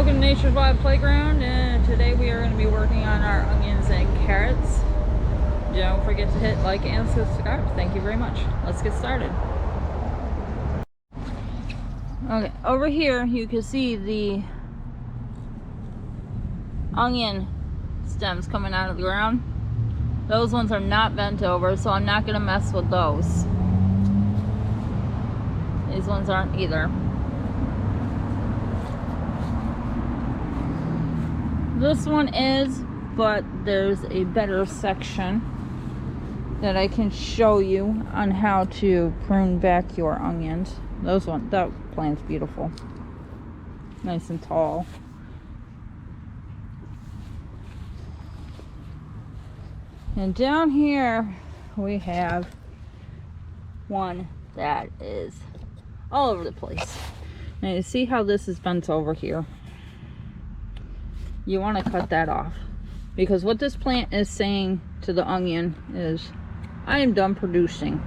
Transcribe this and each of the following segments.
Welcome to Nature's Wild Playground, and today we are going to be working on our onions and carrots. Don't forget to hit like and subscribe. Thank you very much. Let's get started. Okay, over here you can see the onion stems coming out of the ground. Those ones are not bent over, so I'm not going to mess with those. These ones aren't either. This one is, but there's a better section that I can show you on how to prune back your onions. That plant's beautiful. Nice and tall. And down here we have one that is all over the place. Now you see how this is bent over here? You want to cut that off, because what this plant is saying to the onion is, I am done producing.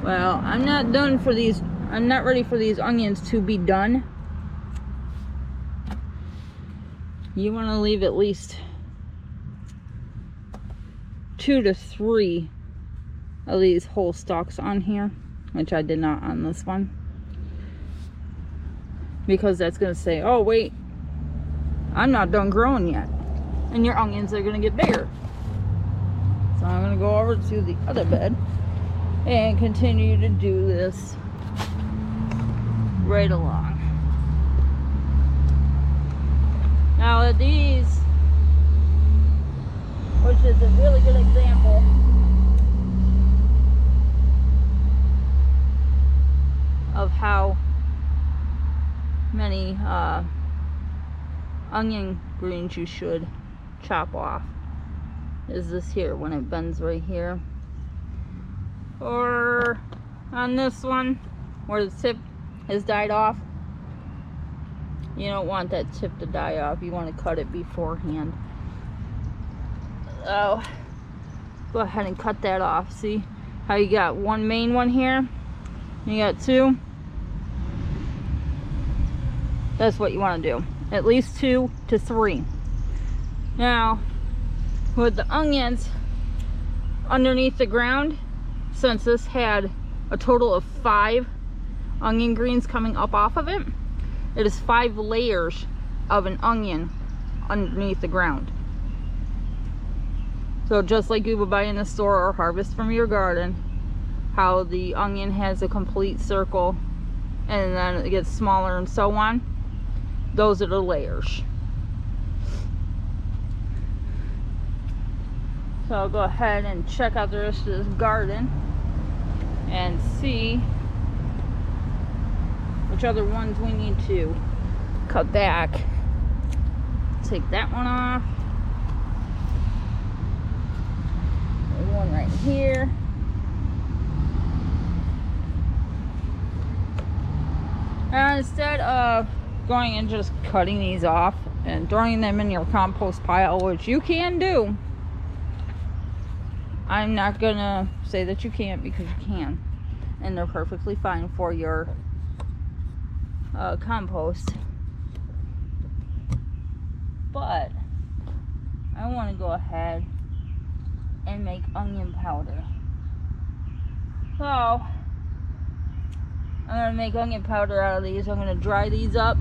Well, I'm not ready for these onions to be done. You want to leave at least 2 to 3 of these whole stalks on here, which I did not on this one, because that's going to say, oh wait, I'm not done growing yet, and your onions are going to get bigger. So I'm going to go over to the other bed and continue to do this right along. Now these, which is a really good example of how many onion greens you should chop off, is this here when it bends right here, or on this one where the tip has died off. You don't want that tip to die off, you want to cut it beforehand. So go ahead and cut that off. See how you got one main one here, you got 2. That's what you want to do, at least 2 to 3. Now with the onions underneath the ground, since this had a total of 5 onion greens coming up off of it, it is 5 layers of an onion underneath the ground. So just like you would buy in the store or harvest from your garden, how the onion has a complete circle and then it gets smaller and so on, those are the layers. So I'll go ahead and check out the rest of this garden and see which other ones we need to cut back. Take that one off. There's one right here. And instead of going and just cutting these off and throwing them in your compost pile, which you can do, I'm not gonna say that you can't, because you can, and they're perfectly fine for your compost. But I want to go ahead and make onion powder. So I'm gonna make onion powder out of these. I'm gonna dry these up,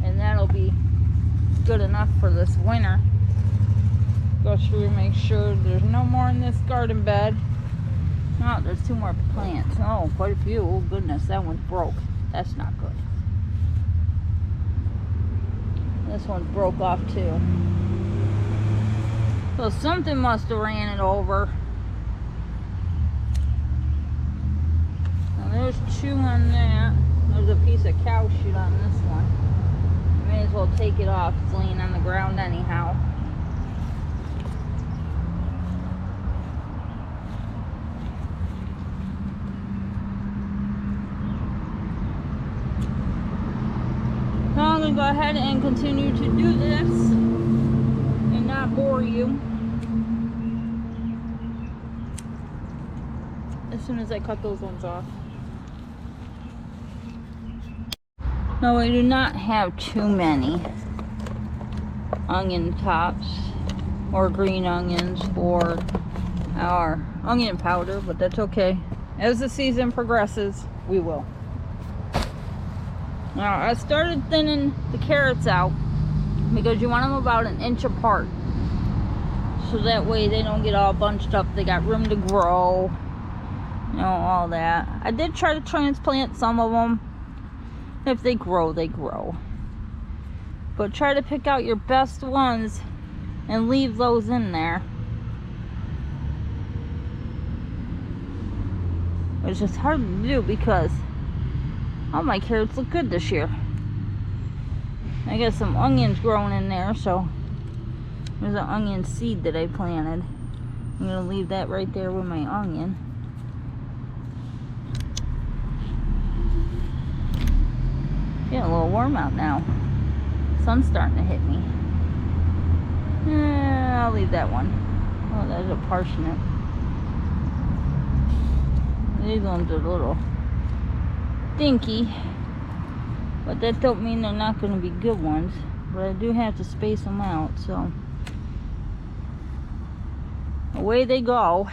and that'll be good enough for this winter. Go through and make sure there's no more in this garden bed. Oh, there's 2 more plants. Oh, quite a few. Oh goodness, that one's broke. That's not good. This one broke off too. So something must have ran it over. Now there's 2 on that. There's a piece of cow shit on this one. You may as well take it off. It's laying on the ground anyhow. Now I'm going to go ahead and continue to do this and not bore you. As soon as I cut those ones off. No, we do not have too many onion tops or green onions or our onion powder, but that's okay. As the season progresses, we will. Now, I started thinning the carrots out because you want them about an inch apart. So that way they don't get all bunched up. They got room to grow. You know, all that. I did try to transplant some of them. If they grow, they grow. But try to pick out your best ones and leave those in there. It's just hard to do because all my carrots look good this year. I got some onions growing in there, so there's an onion seed that I planted. I'm gonna leave that right there with my onion. Getting a little warm out now. Sun's starting to hit me. I'll leave that one. Oh, there's a parsnip. These ones are a little dinky, but that don't mean they're not going to be good ones. But I do have to space them out, so away they go.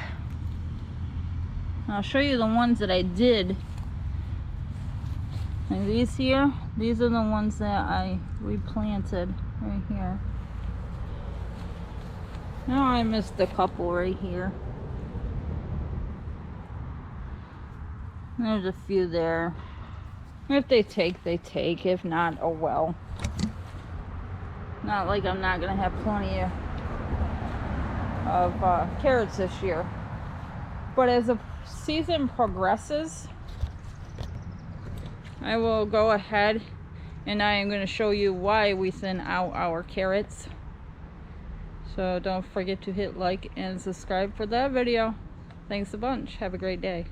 I'll show you the ones that I did. Like these here, these are the ones that I replanted right here. Now I missed a couple right here. There's a few there. If they take, they take. If not, oh well. Not like I'm not gonna have plenty of carrots this year. But as the season progresses, I will go ahead and I am going to show you why we thin out our carrots. So don't forget to hit like and subscribe for that video. Thanks a bunch. Have a great day.